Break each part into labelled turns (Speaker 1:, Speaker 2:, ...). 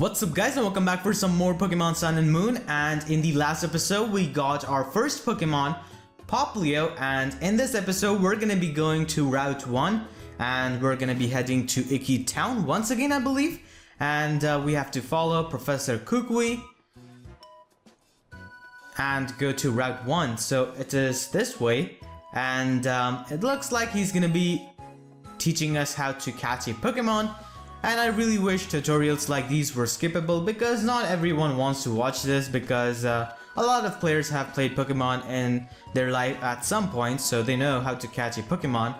Speaker 1: What's up guys and welcome back for some more Pokemon Sun and Moon, and in the last episode we got our first Pokemon, Popplio, and in this episode we're gonna be going to Route 1 and we're gonna be heading to Iki Town once again I believe, and we have to follow Professor Kukui and go to Route 1. So it is this way, and it looks like he's gonna be teaching us how to catch a Pokemon. And I really wish tutorials like these were skippable, because not everyone wants to watch this, because a lot of players have played Pokemon in their life at some point, so they know how to catch a Pokemon.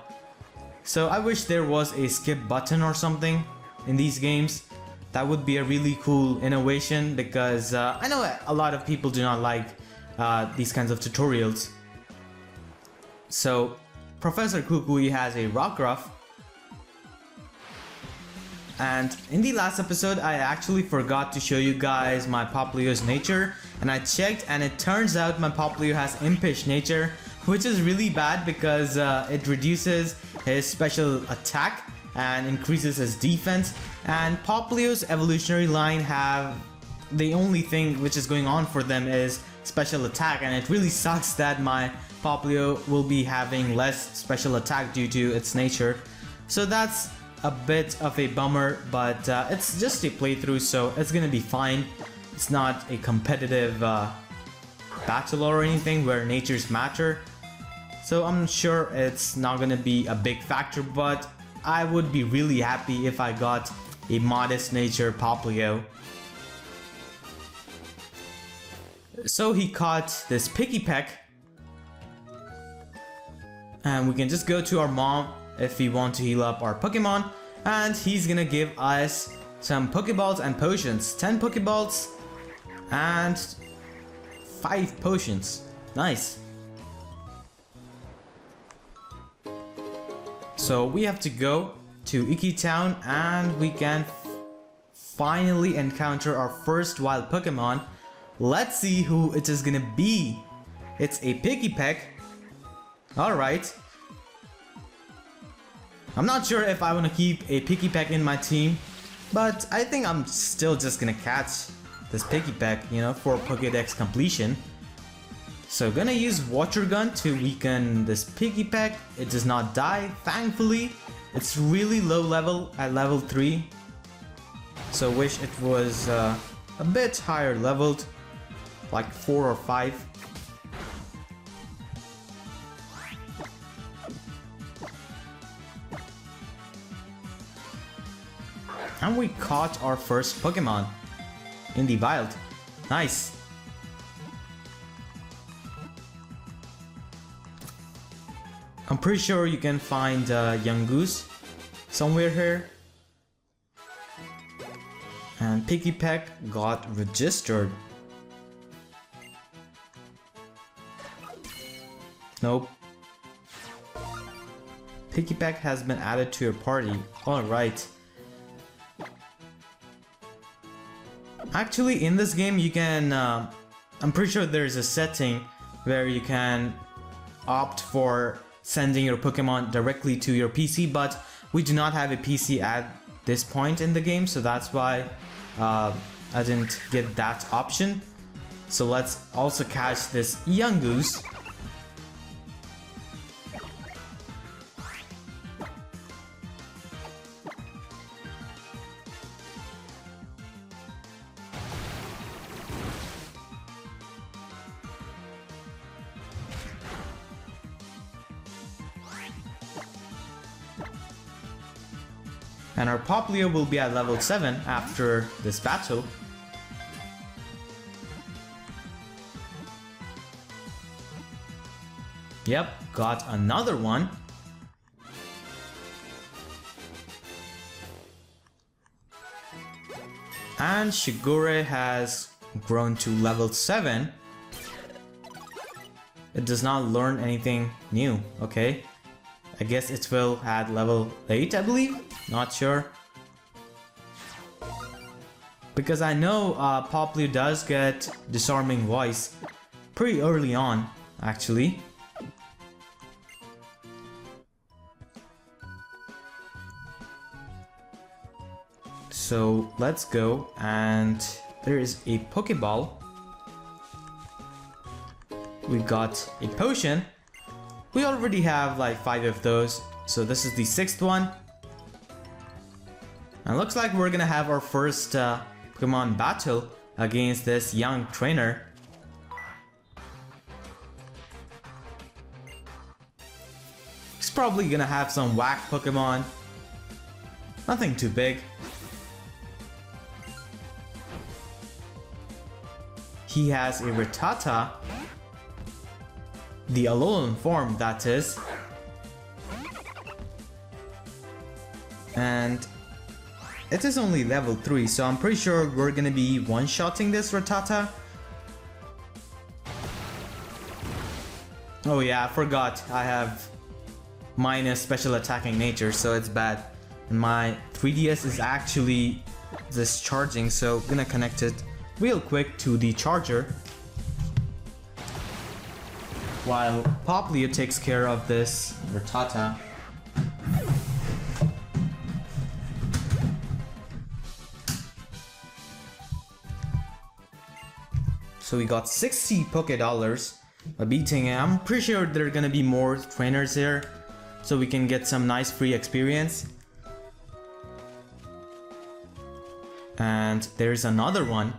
Speaker 1: So I wish there was a skip button or something in these games. That would be a really cool innovation, because I know a lot of people do not like these kinds of tutorials. So Professor Kukui has a Rockruff. And in the last episode, I actually forgot to show you guys my Popplio's nature, and I checked and it turns out my Popplio has impish nature, which is really bad because it reduces his special attack and increases his defense. And Popplio's evolutionary line have the only thing which is going on for them is special attack, and it really sucks that my Popplio will be having less special attack due to its nature. So that's a bit of a bummer, but it's just a playthrough, so it's gonna be fine. It's not a competitive battle or anything where natures matter, so I'm sure it's not gonna be a big factor, but I would be really happy if I got a modest nature Popplio. So he caught this Pikipek, and we can just go to our mom if we want to heal up our Pokemon, and he's gonna give us some Pokeballs and potions. 10 Pokeballs and 5 potions. Nice. So we have to go to Iki Town and we can finally encounter our first wild Pokemon. Let's see who it is gonna be. It's a Pikipek. Alright. I'm not sure if I want to keep a Pikipek in my team, but I think I'm still just gonna catch this Pikipek, you know, for Pokédex completion. So gonna use Water Gun to weaken this Pikipek. It does not die, thankfully. It's really low level at level 3. So wish it was a bit higher leveled, like 4 or 5. And we caught our first Pokemon in the wild. Nice. I'm pretty sure you can find young goose somewhere here. And Pikipek got registered. Nope. Pikipek has been added to your party. Alright. Actually, in this game you can, I'm pretty sure there's a setting where you can opt for sending your Pokemon directly to your PC, but we do not have a PC at this point in the game, so that's why I didn't get that option. So let's also catch this young goose. And our Popplio will be at level 7 after this battle. Yep, got another one. And Shigure has grown to level 7. It does not learn anything new, okay. I guess it will at level 8, I believe. Not sure. Because I know Popplio does get Disarming Voice pretty early on, actually. So let's go, and there is a Pokeball. We got a potion. We already have like 5 of those, so this is the 6th one. And looks like we're gonna have our first Pokemon battle against this young trainer. He's probably gonna have some whack Pokemon. Nothing too big. He has a Rattata. The Alolan form, that is. And it is only level 3, so I'm pretty sure we're gonna be one-shotting this Rattata. Oh yeah, I forgot. I have minus special attacking nature, so it's bad. And my 3DS is actually discharging, so I'm gonna connect it real quick to the charger while Popplio takes care of this Rattata. So we got 60 Poké Dollars by beating it. I'm pretty sure there are gonna be more trainers here, so we can get some nice free experience. And there's another one.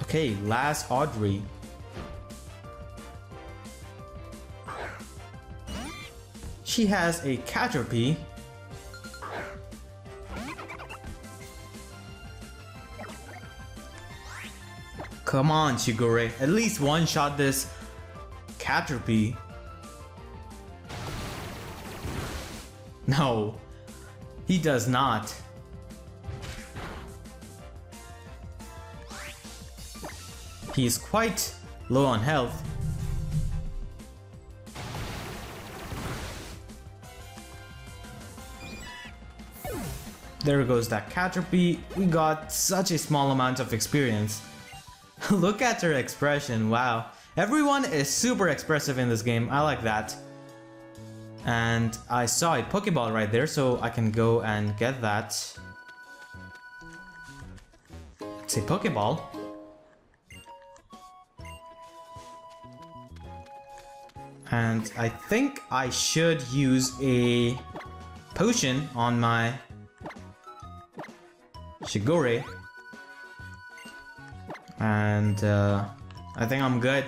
Speaker 1: Okay, last Audrey. She has a Caterpie. Come on, Shigure. At least one-shot this Caterpie. No, he does not. He is quite low on health. There goes that Caterpie. We got such a small amount of experience. Look at her expression, wow. Everyone is super expressive in this game, I like that. And I saw a Pokeball right there, so I can go and get that. It's a Pokeball. And I think I should use a potion on my Shigure. And I think I'm good.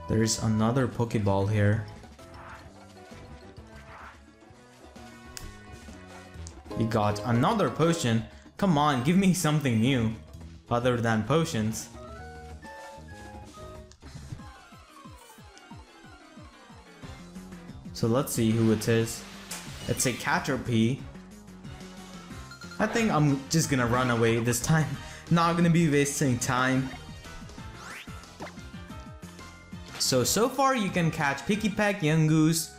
Speaker 1: There's another Pokeball here. We got another potion. Come on, give me something new other than potions. So let's see who it is. It's a Caterpie. I think I'm just gonna run away this time. Not gonna be wasting time. So far you can catch Pikipek, Yungoos,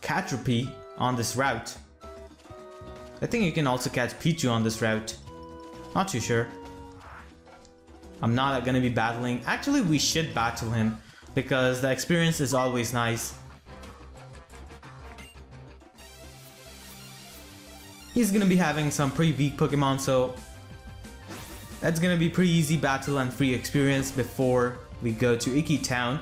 Speaker 1: Caterpie on this route. I think you can also catch Pichu on this route. Not too sure. I'm not gonna be battling. Actually, we should battle him because the experience is always nice. He's gonna be having some pretty weak Pokemon, so that's gonna be pretty easy battle and free experience before we go to Iki Town.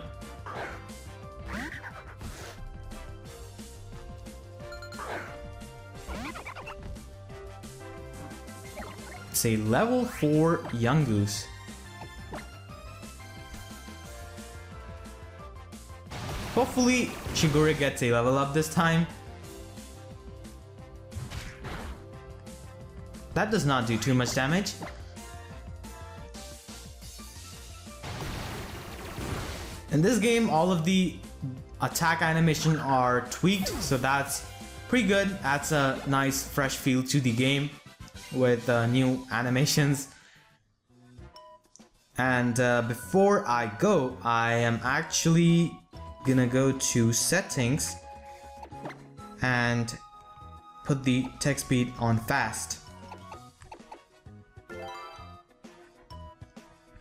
Speaker 1: It's a level 4 Yungoos. Hopefully Shigure gets a level up this time. That does not do too much damage. In this game, all of the attack animation are tweaked, so that's pretty good. Adds a nice fresh feel to the game with new animations. And before I go, I am actually gonna go to settings and put the text speed on fast.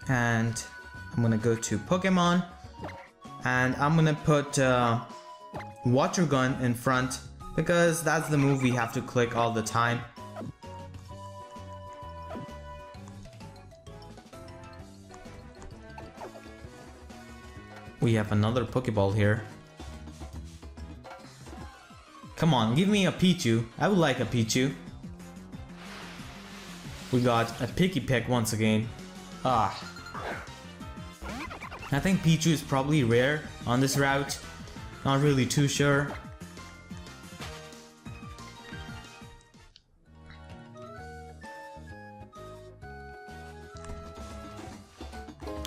Speaker 1: And I'm gonna go to Pokemon. And I'm gonna put Water Gun in front because that's the move we have to click all the time. We have another Pokeball here. Come on, give me a Pichu. I would like a Pichu. We got a Pikipek once again. Ah. I think Pichu is probably rare on this route. Not really too sure.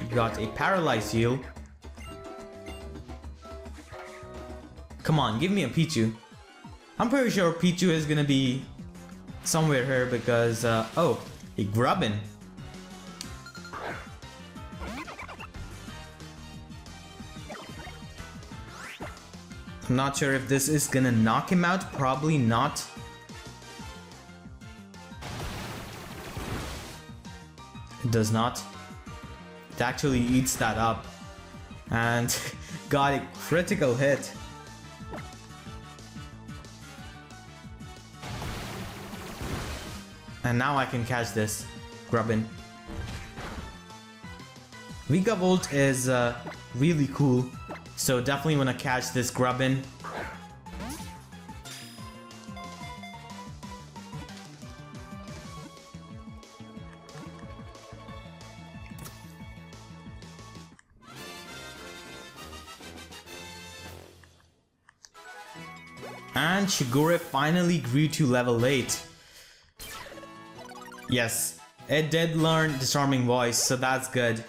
Speaker 1: We got a Paralyzed Heal. Come on, give me a Pichu. I'm pretty sure Pichu is gonna be somewhere here because, oh, a Grubbin. I'm not sure if this is gonna knock him out, probably not. It does not. It actually eats that up. And got a critical hit. And now I can catch this Grubbin. Vega Volt is really cool, so definitely want to catch this Grubbin. And Shigure finally grew to level 8. Yes, it did learn Disarming Voice, so that's good.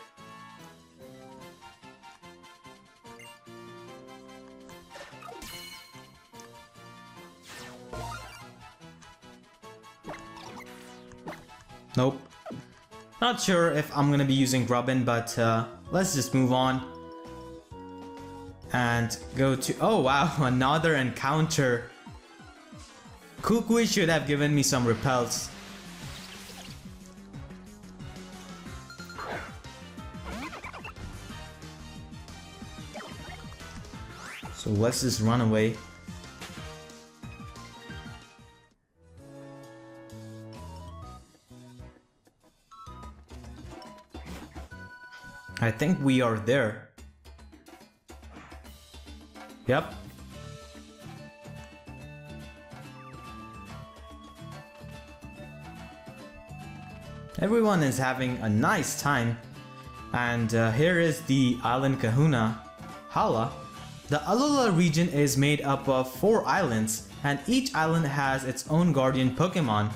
Speaker 1: Nope. Not sure if I'm gonna be using Grubbin, but let's just move on. And go to... oh wow, another encounter. Kukui should have given me some repels. So let's just run away. I think we are there. Yep. Everyone is having a nice time. And here is the island Kahuna, Hala. The Alola region is made up of 4 islands, and each island has its own guardian Pokemon.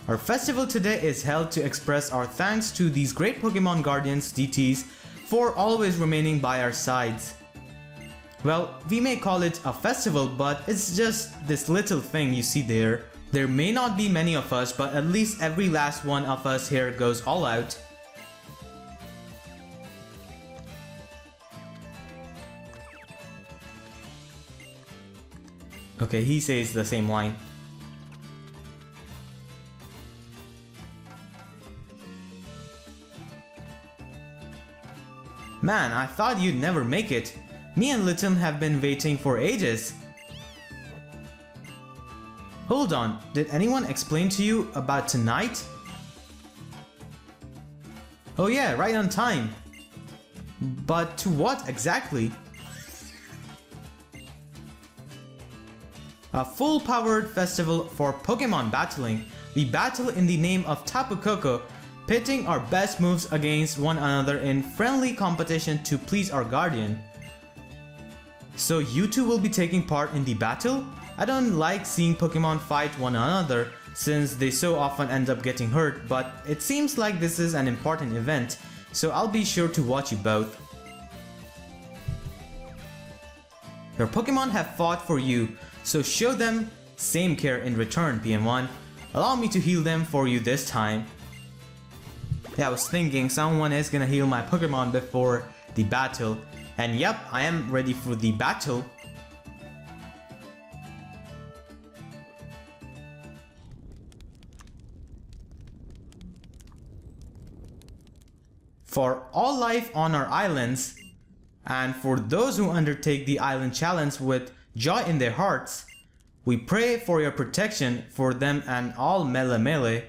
Speaker 1: Our festival today is held to express our thanks to these great Pokemon guardians DTs for always remaining by our sides. Well, we may call it a festival, but it's just this little thing you see there. There may not be many of us, but at least every last one of us here goes all out. Okay, he says the same line. Man, I thought you'd never make it. Me and Litum have been waiting for ages. Hold on, did anyone explain to you about tonight? Oh yeah, right on time. But to what exactly? A full-powered festival for Pokemon battling. We battle in the name of Tapu Koko, pitting our best moves against one another in friendly competition to please our guardian. So you two will be taking part in the battle? I don't like seeing Pokemon fight one another since they so often end up getting hurt, but it seems like this is an important event, so I'll be sure to watch you both. Your Pokemon have fought for you, so show them same care in return, PM1. Allow me to heal them for you this time. Yeah, I was thinking someone is gonna heal my Pokemon before the battle. And yep, I am ready for the battle. For all life on our islands, and for those who undertake the island challenge with joy in their hearts, we pray for your protection for them and all Mele.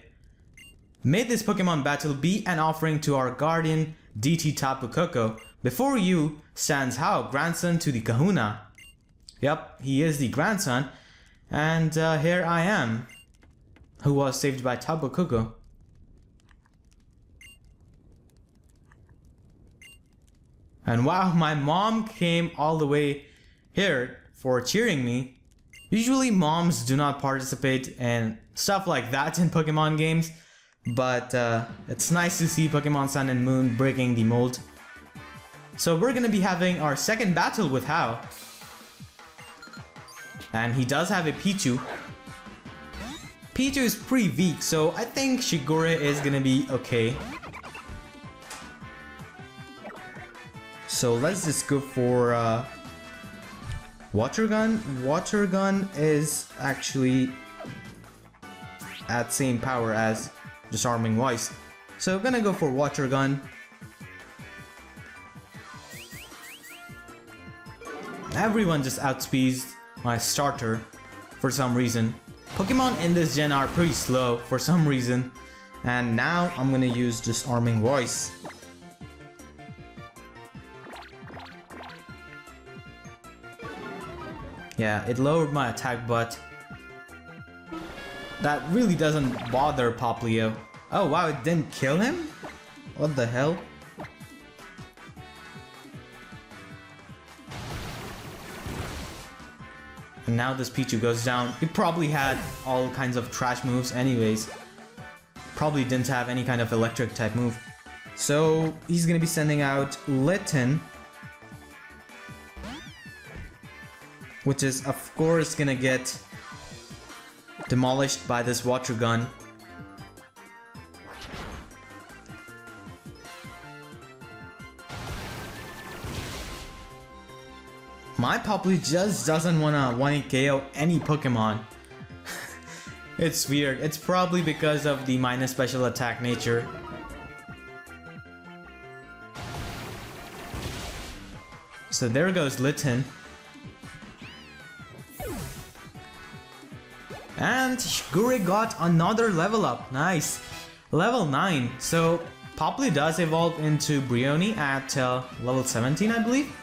Speaker 1: May this Pokemon battle be an offering to our guardian deity Tapu Koko. Before you stands Hao, grandson to the Kahuna. Yep, he is the grandson, and here I am, who was saved by Tapu Koko. And wow, my mom came all the way here for cheering me. Usually moms do not participate in stuff like that in Pokemon games, but it's nice to see Pokemon Sun and Moon breaking the mold. So we're gonna be having our second battle with Hao. And he does have a Pichu. Pichu is pretty weak, so I think Shigure is gonna be okay. So let's just go for Water Gun. Water Gun is actually at same power as Disarming Voice. So I'm gonna go for Water Gun. Everyone just outspeeds my starter for some reason. Pokemon in this gen are pretty slow for some reason. And now I'm gonna use Disarming Voice. Yeah, it lowered my attack, but that really doesn't bother Poplio. Oh wow, it didn't kill him? What the hell? And now this Pichu goes down. He probably had all kinds of trash moves anyways. Probably didn't have any kind of electric type move. So he's gonna be sending out Litten, which is of course gonna get demolished by this Water Gun. My Poplio just doesn't wanna 1-hit KO any Pokemon. It's weird. It's probably because of the minus special attack nature. So there goes Litten. And Shigure got another level up. Nice. Level 9. So Poplio does evolve into Brioni at level 17, I believe.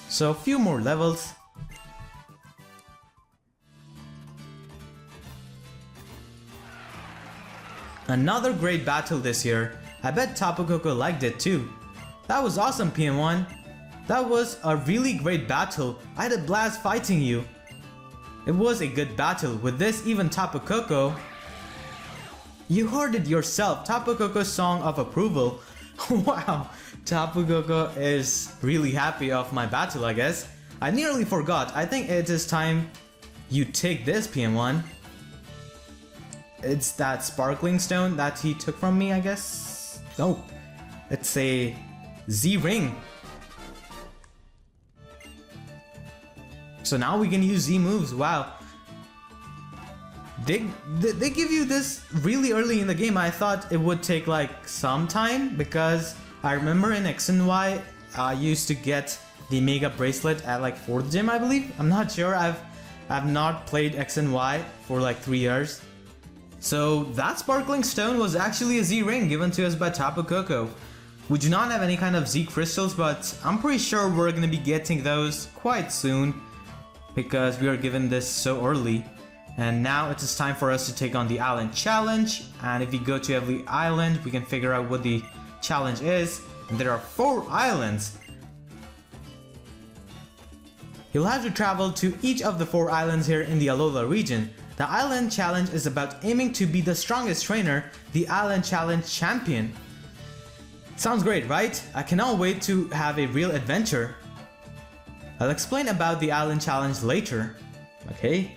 Speaker 1: So a few more levels. Another great battle this year. I bet Tapu Koko liked it too. That was awesome, PM1. That was a really great battle. I had a blast fighting you. It was a good battle. With this, even Tapu Koko, you heard it yourself. Tapu Koko's song of approval. Wow, Tapu Koko is really happy of my battle, I guess. I nearly forgot. I think it is time you take this, PM1. It's that sparkling stone that he took from me, I guess. No, it's a Z-ring. So now we can use Z moves. Wow. They give you this really early in the game. I thought it would take like some time because I remember in X and Y I used to get the Mega Bracelet at like 4th gym, I believe. I'm not sure. I've not played X and Y for like 3 years. So that sparkling stone was actually a Z ring given to us by Tapu Koko. We do not have any kind of Z crystals, but I'm pretty sure we're gonna be getting those quite soon because we are given this so early. And now it is time for us to take on the island challenge. And if we go to every island, we can figure out what the challenge is. And there are 4 islands. You'll have to travel to each of the 4 islands here in the Alola region. The island challenge is about aiming to be the strongest trainer, the island challenge champion. Sounds great, right? I cannot wait to have a real adventure. I'll explain about the island challenge later. Okay?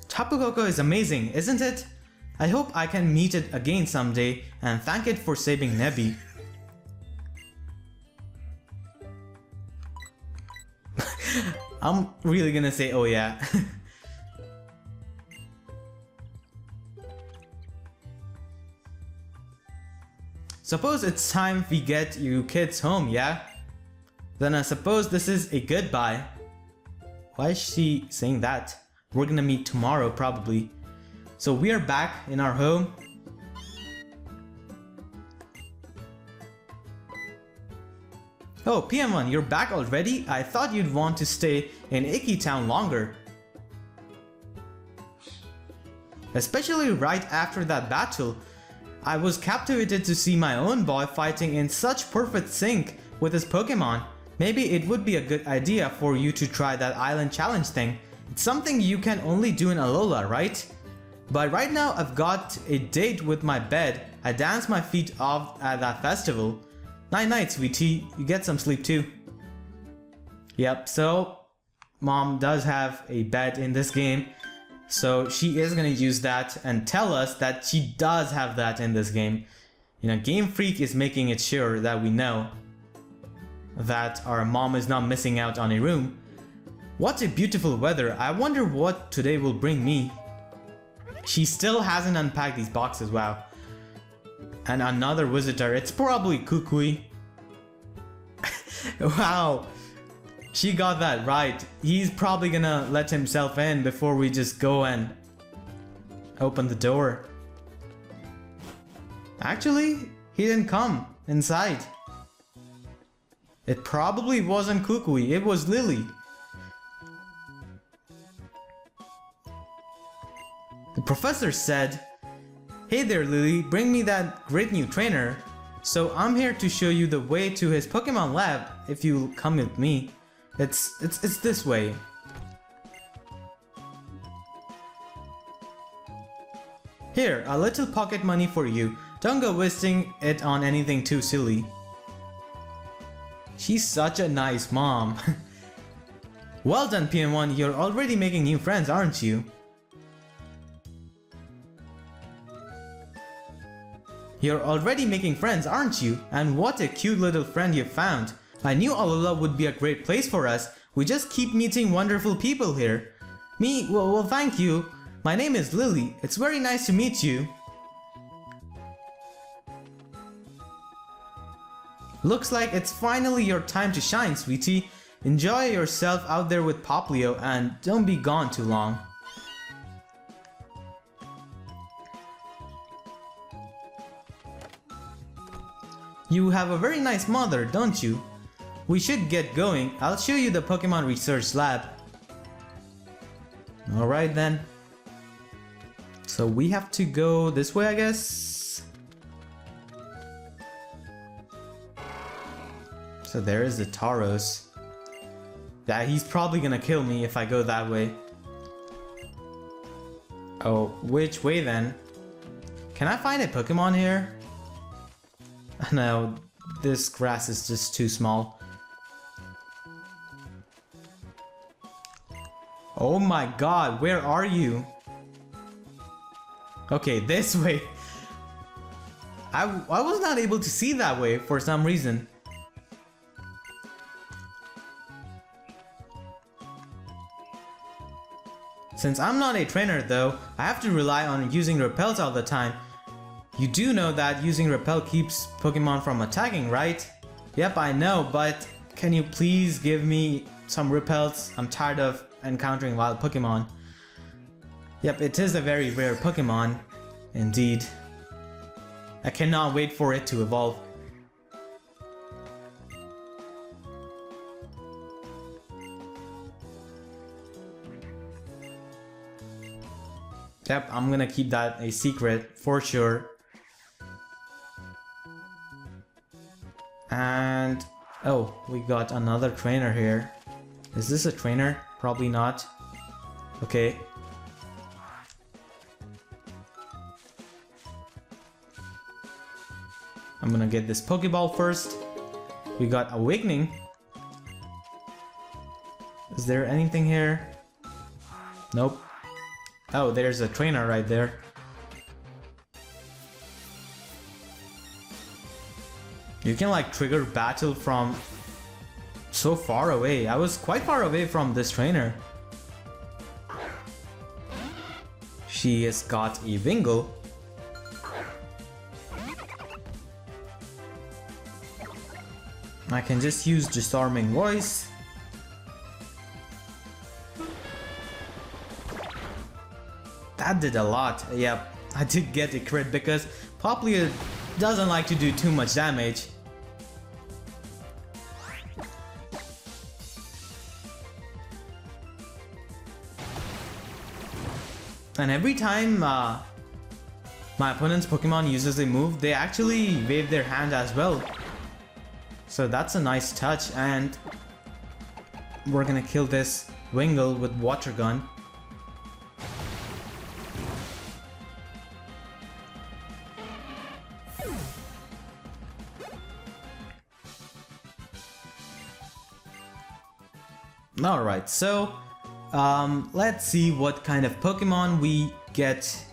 Speaker 1: Tapu Koko is amazing, isn't it? I hope I can meet it again someday and thank it for saving Nebby. I'm really gonna say, oh yeah. Suppose it's time we get you kids home, yeah? Then I suppose this is a goodbye. Why is she saying that? We're gonna meet tomorrow, probably. So we are back in our home. Oh, PM1, you're back already? I thought you'd want to stay in Iki Town longer. Especially right after that battle. I was captivated to see my own boy fighting in such perfect sync with his Pokemon. Maybe it would be a good idea for you to try that island challenge thing. It's something you can only do in Alola, right? But right now I've got a date with my bed. I danced my feet off at that festival. Night night, sweetie. You get some sleep too. Yep, so mom does have a bed in this game. So she is gonna use that and tell us that she does have that in this game. You know, Game Freak is making it sure that we know that our mom is not missing out on a room. What a beautiful weather. I wonder what today will bring me. She still hasn't unpacked these boxes, wow. And another visitor, it's probably Kukui. Wow, she got that right. He's probably gonna let himself in before we just go and open the door. Actually, he didn't come inside. It probably wasn't Kukui, it was Lily. The professor said, "Hey there Lily, bring me that great new trainer. So I'm here to show you the way to his Pokemon lab if you come with me. It's this way." Here, a little pocket money for you. Don't go wasting it on anything too silly. She's such a nice mom. Well done PM1, you're already making new friends, aren't you? You're already making friends, aren't you? And what a cute little friend you found. I knew Alola would be a great place for us. We just keep meeting wonderful people here. Me? Well, thank you. My name is Lily. It's very nice to meet you. Looks like it's finally your time to shine, sweetie. Enjoy yourself out there with Poplio and don't be gone too long. You have a very nice mother, don't you? We should get going. I'll show you the Pokemon Research Lab. Alright then. So we have to go this way, I guess? So there is the Tauros. Yeah, he's probably gonna kill me if I go that way. Oh, which way then? Can I find a Pokemon here? No, this grass is just too small. Oh my god, where are you? Okay, this way. I was not able to see that way for some reason. Since I'm not a trainer though, I have to rely on using repels all the time. You do know that using repel keeps Pokemon from attacking, right? Yep, I know, but can you please give me some repels? I'm tired of encountering wild Pokemon. Yep, it is a very rare Pokemon. Indeed. I cannot wait for it to evolve. Yep, I'm gonna keep that a secret for sure. And oh, we got another trainer here. Is this a trainer? Probably not. Okay. I'm gonna get this Pokeball first. We got Awakening. Is there anything here? Nope. Oh, there's a trainer right there. You can like trigger battle from so far away. I was quite far away from this trainer. She has got a Wingle. I can just use Disarming Voice. That did a lot. Yep, I did get a crit because Popplio doesn't like to do too much damage. And every time my opponent's Pokemon uses a move, they actually wave their hand as well. So that's a nice touch, and we're gonna kill this Wingle with Water Gun. Alright, so let's see what kind of Pokemon we get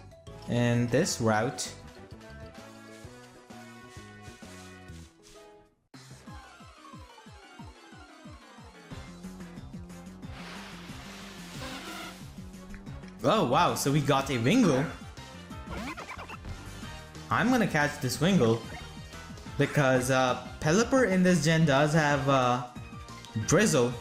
Speaker 1: in this route. Oh wow, so we got a Wingle. I'm gonna catch this Wingle because Pelipper in this gen does have Drizzle.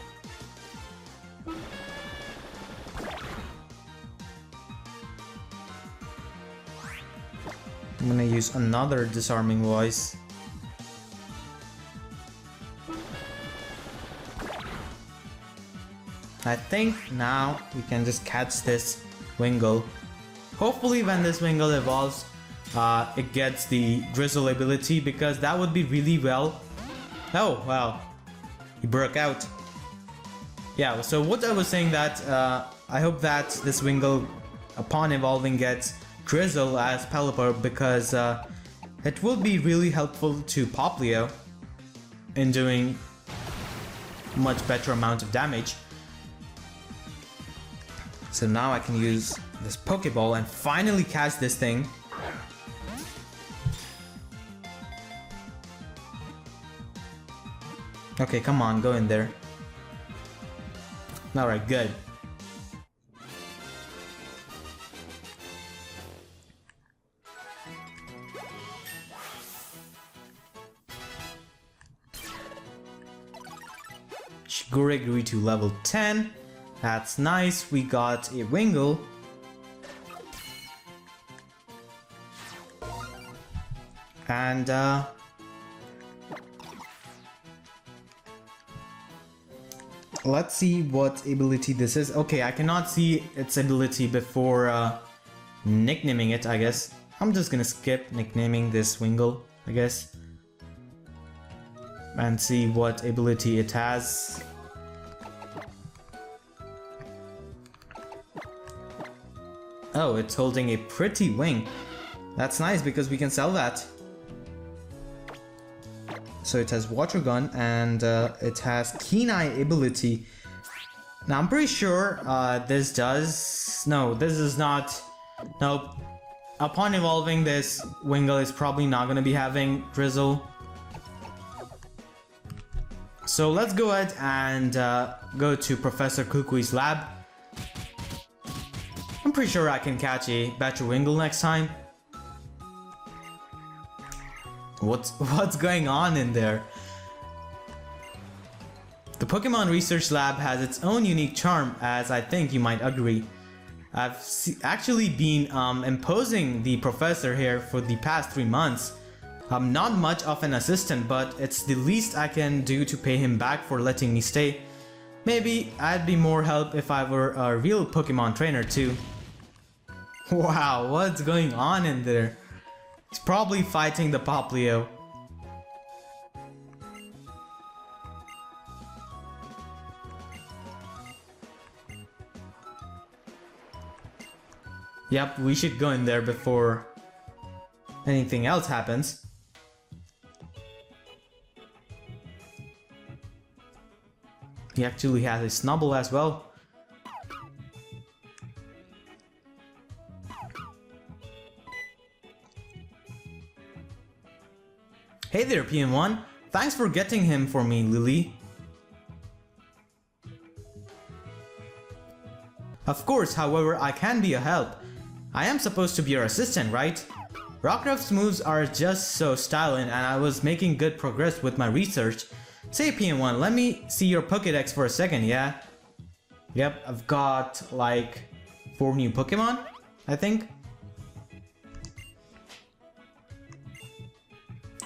Speaker 1: I'm gonna use another Disarming Voice. I think now we can just catch this Wingle. Hopefully when this Wingle evolves, it gets the Drizzle ability, because that would be really well. Oh, wow. He broke out. Yeah, so what I was saying that I hope that this Wingle, upon evolving, gets Drizzle as Pelipper, because it will be really helpful to Popplio in doing much better amount of damage. So now I can use this Pokeball and finally catch this thing. Okay, come on, go in there. Alright, good. Shigure grew to level 10. That's nice. We got a Wingle. And let's see what ability this is. Okay, I cannot see its ability before nicknaming it, I guess. I'm just gonna skip nicknaming this Wingle, I guess, and see what ability it has. Oh, it's holding a pretty wing. That's nice because we can sell that. So it has Water Gun and it has Keen Eye ability. Now I'm pretty sure this does... No, this is not... Nope. Upon evolving, this Wingle is probably not going to be having Drizzle. So let's go ahead and go to Professor Kukui's lab. I'm pretty sure I can catch a better Wingle next time. What's going on in there? The Pokemon Research Lab has its own unique charm, as I think you might agree. I've actually been imposing the professor here for the past 3 months. I'm not much of an assistant, but it's the least I can do to pay him back for letting me stay. Maybe I'd be more help if I were a real Pokemon trainer too. Wow, what's going on in there? He's probably fighting the Popplio. Yep, we should go in there before anything else happens. He actually has a Snubble as well. Hey there, PM1. Thanks for getting him for me, Lily. Of course, however, I can be a help. I am supposed to be your assistant, right? Rockruff's moves are just so styling and I was making good progress with my research. Say PM1, let me see your Pokédex for a second, yeah? Yep, I've got like 4 new Pokemon, I think.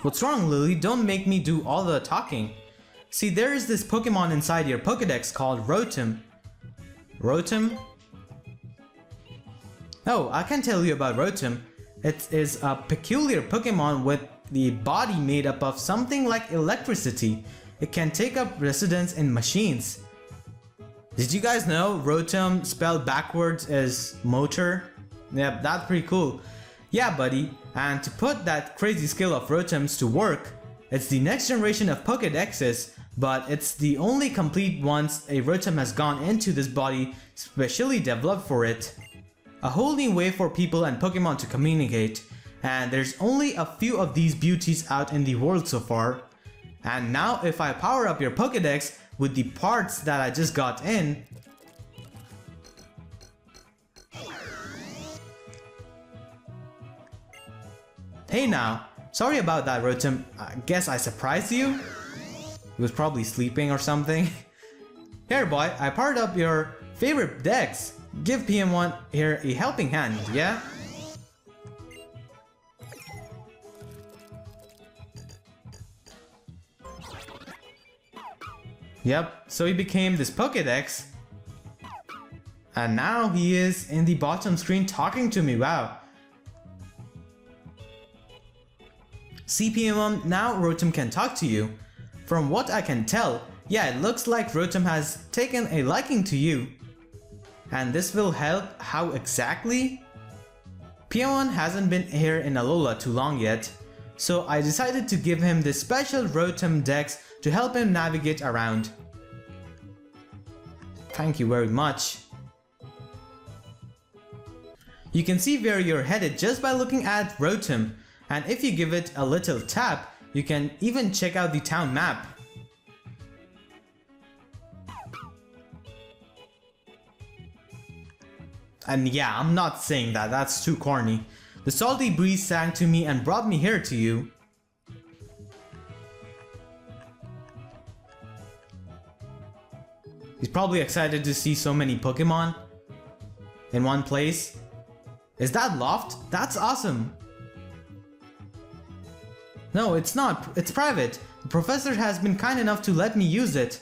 Speaker 1: What's wrong, Lily? Don't make me do all the talking. See, there is this Pokemon inside your Pokédex called Rotom. Rotom? Oh, I can tell you about Rotom. It is a peculiar Pokemon with the body made up of something like electricity. It can take up residence in machines. Did you guys know Rotom spelled backwards is motor? Yeah, that's pretty cool. Yeah, buddy. And to put that crazy skill of Rotoms to work, it's the next generation of Pokédexes, but it's the only complete once a Rotom has gone into this body specially developed for it. A whole new way for people and Pokemon to communicate, and there's only a few of these beauties out in the world so far. And now if I power up your Pokédex with the parts that I just got in, hey now, sorry about that Rotom, I guess I surprised you? He was probably sleeping or something. Here boy, I powered up your favorite dex. Give PM1 here a helping hand, yeah? Yep, so he became this Pokédex. And now he is in the bottom screen talking to me, wow. See PM1, now Rotom can talk to you. From what I can tell, yeah, it looks like Rotom has taken a liking to you. And this will help, how exactly? PM1 hasn't been here in Alola too long yet, so I decided to give him this special Rotom Dex to help him navigate around. Thank you very much. You can see where you're headed just by looking at Rotom, and if you give it a little tap, you can even check out the town map. And yeah, I'm not saying that, that's too corny. The salty breeze sang to me and brought me here to you. He's probably excited to see so many Pokemon in one place. Is that loft? That's awesome. No, it's not. It's private. The professor has been kind enough to let me use it.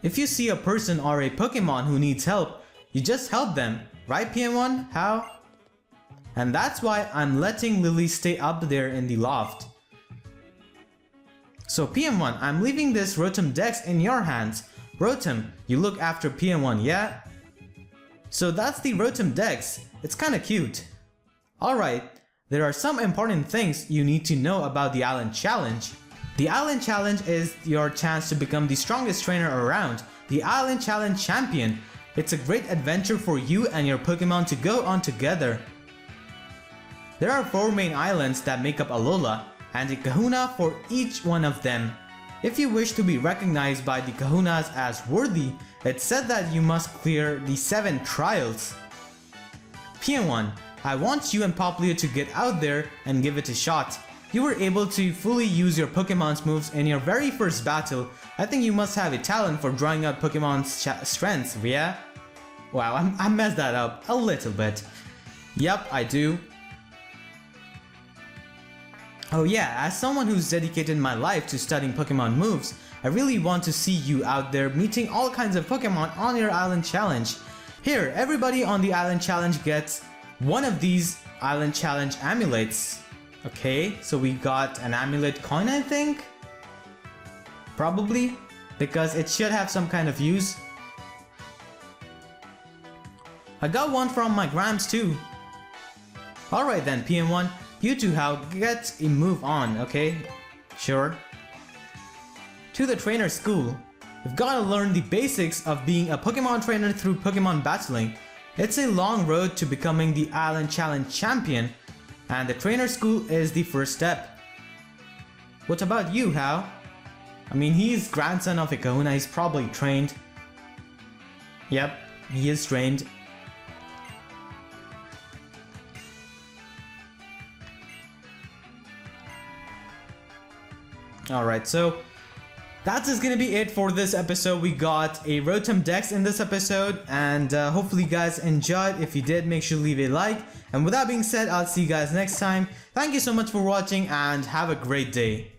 Speaker 1: If you see a person or a Pokemon who needs help, you just help them, right PM1? How? And that's why I'm letting Lily stay up there in the loft. So PM1, I'm leaving this Rotom Dex in your hands. Rotom, you look after PM1, yeah? So that's the Rotom Dex. It's kinda cute. Alright, there are some important things you need to know about the Island Challenge. The Island Challenge is your chance to become the strongest trainer around, the Island Challenge Champion. It's a great adventure for you and your Pokemon to go on together. There are 4 main islands that make up Alola, and a kahuna for each one of them. If you wish to be recognized by the kahunas as worthy, it's said that you must clear the 7 trials. PM1, I want you and Poplio to get out there and give it a shot. You were able to fully use your Pokemon's moves in your very first battle. I think you must have a talent for drawing out Pokemon's strengths, yeah? Wow, I messed that up a little bit. Yep, I do. Oh yeah, as someone who's dedicated my life to studying Pokemon moves, I really want to see you out there meeting all kinds of Pokemon on your Island Challenge. Here, everybody on the Island Challenge gets one of these Island Challenge amulets. Okay, so we got an amulet coin, I think? Probably, because it should have some kind of use. I got one from my Grams too. Alright then, PM1, you two get a move on, okay? Sure. To the trainer school. You've gotta learn the basics of being a Pokemon trainer through Pokemon battling. It's a long road to becoming the Island Challenge champion, and the trainer school is the first step. What about you, Hao? I mean, he's grandson of a kahuna, he's probably trained. Yep, He is trained. Alright, so that's just gonna be it for this episode. We got a Rotom Dex in this episode, and hopefully you guys enjoyed. If you did, make sure to leave a like. And with that being said, I'll see you guys next time. Thank you so much for watching, and have a great day.